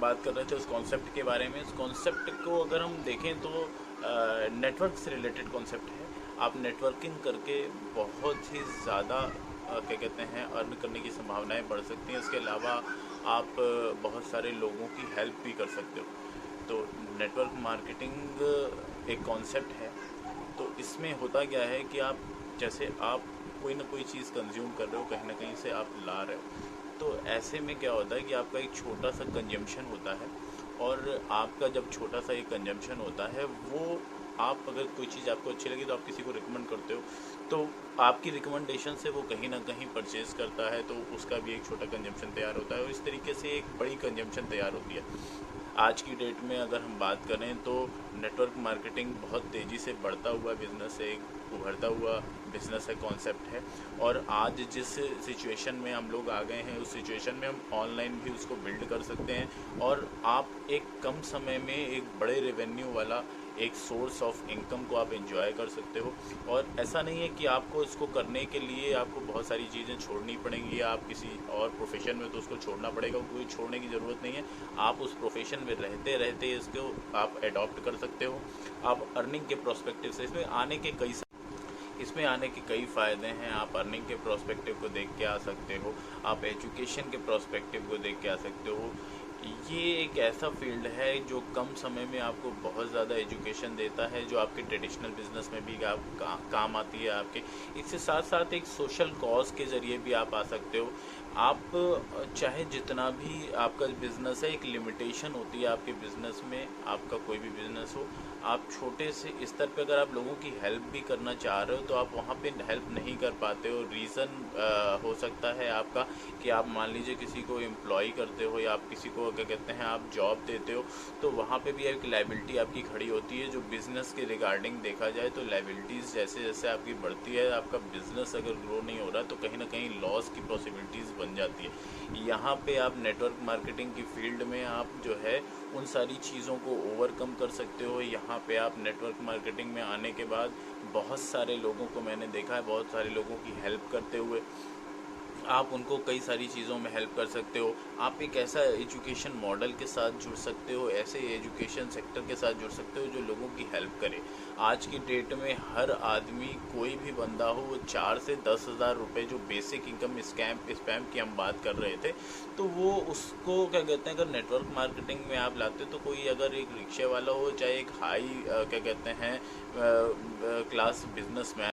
बात कर रहे थे उस कॉन्सेप्ट के बारे में। उस कॉन्सेप्ट को अगर हम देखें तो नेटवर्क से रिलेटेड कॉन्सेप्ट है। आप नेटवर्किंग करके बहुत ही ज़्यादा क्या कहते हैं अर्न करने की संभावनाएं बढ़ सकती हैं। इसके अलावा आप बहुत सारे लोगों की हेल्प भी कर सकते हो। तो नेटवर्क मार्केटिंग एक कॉन्सेप्ट है। तो इसमें होता क्या है कि आप जैसे आप कोई ना कोई चीज़ कंज्यूम कर रहे हो, कहीं ना कहीं से आप ला रहे हो, तो ऐसे में क्या होता है कि आपका एक छोटा सा कंजम्पशन होता है। और आपका जब छोटा सा एक कंजम्पशन होता है, वो आप अगर कोई चीज़ आपको अच्छी लगी तो आप किसी को रिकमेंड करते हो, तो आपकी रिकमेंडेशन से वो कहीं ना कहीं परचेज़ करता है, तो उसका भी एक छोटा कंजम्पशन तैयार होता है और इस तरीके से एक बड़ी कंजम्पशन तैयार होती है। आज की डेट में अगर हम बात करें तो नेटवर्क मार्केटिंग बहुत तेज़ी से बढ़ता हुआ बिज़नेस है, एक उभरता हुआ बिज़नेस है, कॉन्सेप्ट है। और आज जिस सिचुएशन में हम लोग आ गए हैं, उस सिचुएशन में हम ऑनलाइन भी उसको बिल्ड कर सकते हैं और आप एक कम समय में एक बड़े रेवेन्यू वाला एक सोर्स ऑफ इनकम को आप एंजॉय कर सकते हो। और ऐसा नहीं है कि आपको इसको करने के लिए आपको बहुत सारी चीज़ें छोड़नी पड़ेंगी, या आप किसी और प्रोफेशन में तो उसको छोड़ना पड़ेगा, कोई छोड़ने की ज़रूरत नहीं है। आप उस प्रोफेशन में रहते रहते इसको आप एडॉप्ट कर सकते हो। आप अर्निंग के प्रोस्पेक्टिव से इसमें आने के कई फ़ायदे हैं। आप अर्निंग के प्रोस्पेक्टिव को देख के आ सकते हो, आप एजुकेशन के प्रोस्पेक्टिव को देख के आ सकते हो। ये एक ऐसा फील्ड है जो कम समय में आपको बहुत ज़्यादा एजुकेशन देता है, जो आपके ट्रेडिशनल बिजनेस में भी काम आती है आपके। इसके साथ साथ एक सोशल कॉज के ज़रिए भी आप आ सकते हो। आप चाहे जितना भी आपका बिज़नेस है, एक लिमिटेशन होती है आपके बिज़नेस में, आपका कोई भी बिज़नेस हो, आप छोटे से स्तर पे अगर आप लोगों की हेल्प भी करना चाह रहे हो तो आप वहाँ पे हेल्प नहीं कर पाते हो। रीज़न हो सकता है आपका कि आप मान लीजिए किसी को एम्प्लॉय करते हो या आप किसी को क्या कहते हैं आप जॉब देते हो, तो वहाँ पे भी एक लायबिलिटी आपकी खड़ी होती है। जो बिज़नेस के रिगार्डिंग देखा जाए तो लायबिलिटीज़ जैसे जैसे आपकी बढ़ती है, आपका बिज़नेस अगर ग्रो नहीं हो रहा तो कहीं ना कहीं लॉस की पॉसिबिलिटीज़ बन जाती है। यहाँ पे आप नेटवर्क मार्केटिंग की फील्ड में आप जो है उन सारी चीज़ों को ओवरकम कर सकते हो। यहाँ पे आप नेटवर्क मार्केटिंग में आने के बाद बहुत सारे लोगों को मैंने देखा है, बहुत सारे लोगों की हेल्प करते हुए आप उनको कई सारी चीज़ों में हेल्प कर सकते हो। आप एक ऐसा एजुकेशन मॉडल के साथ जुड़ सकते हो, ऐसे एजुकेशन सेक्टर के साथ जुड़ सकते हो जो लोगों की हेल्प करे। आज की डेट में हर आदमी, कोई भी बंदा हो, वो 4 से 10,000 रुपये जो बेसिक इनकम स्पैम की हम बात कर रहे थे, तो वो उसको क्या कहते हैं, अगर नेटवर्क मार्केटिंग में आप लाते तो कोई अगर एक रिक्शे वाला हो, चाहे एक हाई क्या कहते हैं क्लास बिजनेसमैन,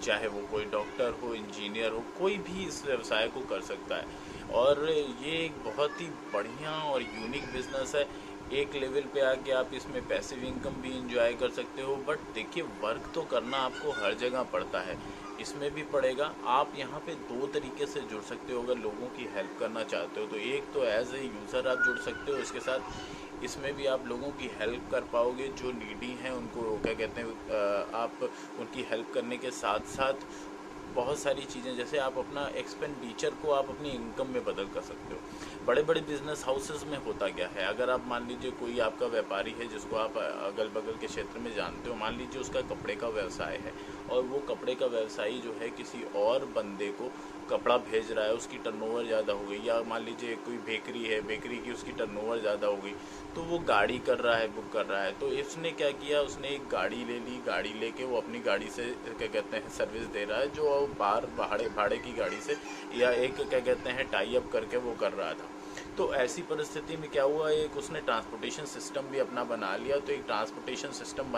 चाहे वो कोई डॉक्टर हो, इंजीनियर हो, कोई भी इस व्यवसाय को कर सकता है। और ये एक बहुत ही बढ़िया और यूनिक बिजनेस है। एक लेवल पे आके आप इसमें पैसिव इनकम भी इंजॉय कर सकते हो। बट देखिए, वर्क तो करना आपको हर जगह पड़ता है, इसमें भी पड़ेगा। आप यहाँ पे दो तरीके से जुड़ सकते हो अगर लोगों की हेल्प करना चाहते हो तो। एक तो एज ए यूज़र आप जुड़ सकते हो, इसके साथ इसमें भी आप लोगों की हेल्प कर पाओगे। जो नीडी हैं उनको क्या कहते हैं आप उनकी हेल्प करने के साथ साथ बहुत सारी चीज़ें, जैसे आप अपना एक्सपेंडिचर को आप अपनी इनकम में बदल कर सकते हो। बड़े बड़े बिजनेस हाउसेस में होता क्या है, अगर आप मान लीजिए कोई आपका व्यापारी है जिसको आप अगल बगल के क्षेत्र में जानते हो, मान लीजिए उसका कपड़े का व्यवसाय है और वो कपड़े का व्यवसायी जो है किसी और बंदे को कपड़ा भेज रहा है, उसकी टर्नओवर ज़्यादा हो गई, या मान लीजिए कोई बेकरी है, बेकरी की उसकी टर्नओवर ज़्यादा हो गई, तो वो गाड़ी कर रहा है, बुक कर रहा है। तो इसने क्या किया, उसने एक गाड़ी ले ली, गाड़ी लेके वो अपनी गाड़ी से क्या कहते हैं सर्विस दे रहा है, जो बाहर भाड़े की गाड़ी से या एक क्या कहते हैं टाई अप करके वो कर रहा था। तो ऐसी परिस्थिति में क्या हुआ, एक उसने ट्रांसपोर्टेशन सिस्टम भी अपना बना लिया। तो एक ट्रांसपोर्टेशन सिस्टम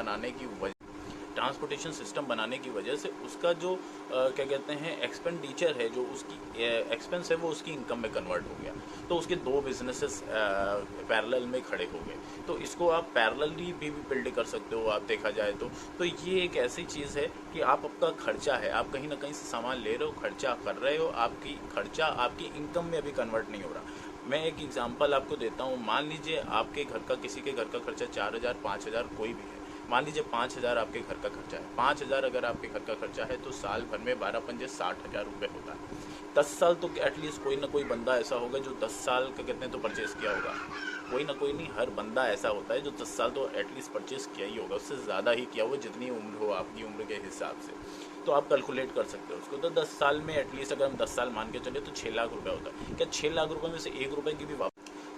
बनाने की वजह से उसका जो क्या कहते हैं एक्सपेंडिचर है, जो उसकी एक्सपेंस है, वो उसकी इनकम में कन्वर्ट हो गया। तो उसके दो बिजनेसेस पैरेलल में खड़े हो गए। तो इसको आप पैरेलली भी बिल्ड कर सकते हो, आप देखा जाए तो ये एक ऐसी चीज़ है कि आप आपका खर्चा है, आप कहीं ना कहीं से सामान ले रहे हो, खर्चा कर रहे हो, आपकी खर्चा आपकी इनकम में अभी कन्वर्ट नहीं हो रहा। मैं एक एग्जांपल आपको देता हूँ। मान लीजिए आपके घर का, किसी के घर का खर्चा 4,000 5,000 कोई भी है। मान लीजिए 5,000 आपके घर का खर्चा है। 5,000 अगर आपके घर का खर्चा है तो साल भर में 12 पंजे 60,000 रुपये होता है। 10 साल तो एटलीस्ट कोई ना कोई बंदा ऐसा होगा जो 10 साल का कहते हैं तो परचेज़ किया होगा। कोई ना कोई नहीं, हर बंदा ऐसा होता है जो 10 साल तो एटलीस्ट परचेज़ किया ही होगा, उससे ज़्यादा ही किया हुआ, जितनी उम्र हो आपकी उम्र के हिसाब से। तो आप कैलकुलेट कर सकते हो उसको। तो 10 साल में एटलीस्ट अगर हम 10 साल मान के चले तो 6 लाख रुपये होता है। क्या 6 लाख रुपये में से 1 रुपये की भी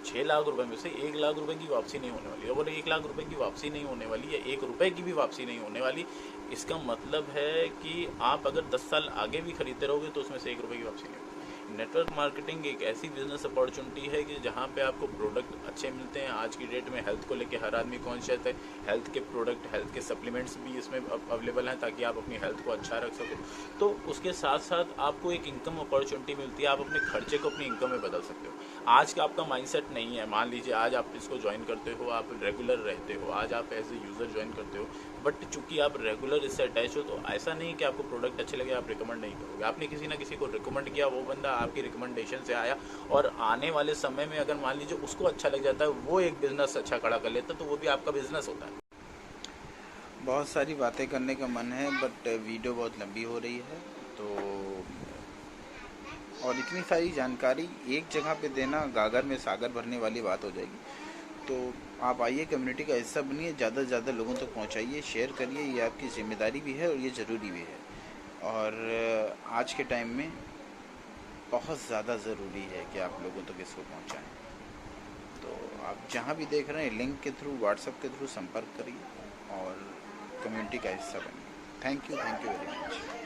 6 लाख रुपए में से 1 लाख रुपए की वापसी नहीं होने वाली। अगर 1 लाख रुपए की वापसी नहीं होने वाली या 1 रुपए की भी वापसी नहीं होने वाली, इसका मतलब है कि आप अगर 10 साल आगे भी खरीदते रहोगे तो उसमें से 1 रुपए की वापसी नहीं होगी। नेटवर्क मार्केटिंग एक ऐसी बिजनेस अपॉर्चुनिटी है कि जहाँ पे आपको प्रोडक्ट अच्छे मिलते हैं। आज की डेट में हेल्थ को लेके हर आदमी कॉन्शियस है। हेल्थ के प्रोडक्ट, हेल्थ के सप्लीमेंट्स भी इसमें अवेलेबल हैं ताकि आप अपनी हेल्थ को अच्छा रख सको। तो उसके साथ साथ आपको एक इनकम अपॉर्चुनिटी मिलती है। आप अपने खर्चे को अपनी इनकम में बदल सकते हो। आज का आपका माइंडसेट नहीं है, मान लीजिए आज आप इसको ज्वाइन करते हो, आप रेगुलर रहते हो, आज आप एज ए यूज़र ज्वाइन करते हो, बट चूंकि आप रेगुलर इससे अटैच हो तो ऐसा नहीं कि आपको प्रोडक्ट अच्छे लगे आप रिकमेंड नहीं करोगे। आपने किसी ना किसी को रिकमेंड किया, वो बंदा आपकी रिकमेंडेशन से आया और आने वाले समय में अगर मान लीजिए उसको अच्छा लग जाता है, वो एक बिजनेस अच्छा खड़ा कर लेता है, तो वो भी आपका बिजनेस होता है। बहुत सारी बातें करने का मन है बट वीडियो बहुत लंबी हो रही है, तो और इतनी सारी जानकारी एक जगह पे देना गागर में सागर भरने वाली बात हो जाएगी। तो आप आइए, कम्युनिटी का हिस्सा बनिए, ज़्यादा से ज़्यादा लोगों तक पहुंचाइए, शेयर करिए। ये आपकी जिम्मेदारी भी है और ये ज़रूरी भी है। और आज के टाइम में बहुत ज़्यादा ज़रूरी है कि आप लोगों तक इसको पहुंचाएं। तो आप जहां भी देख रहे हैं लिंक के थ्रू, व्हाट्सएप के थ्रू संपर्क करिए और कम्युनिटी का हिस्सा बनिए। Thank you very much.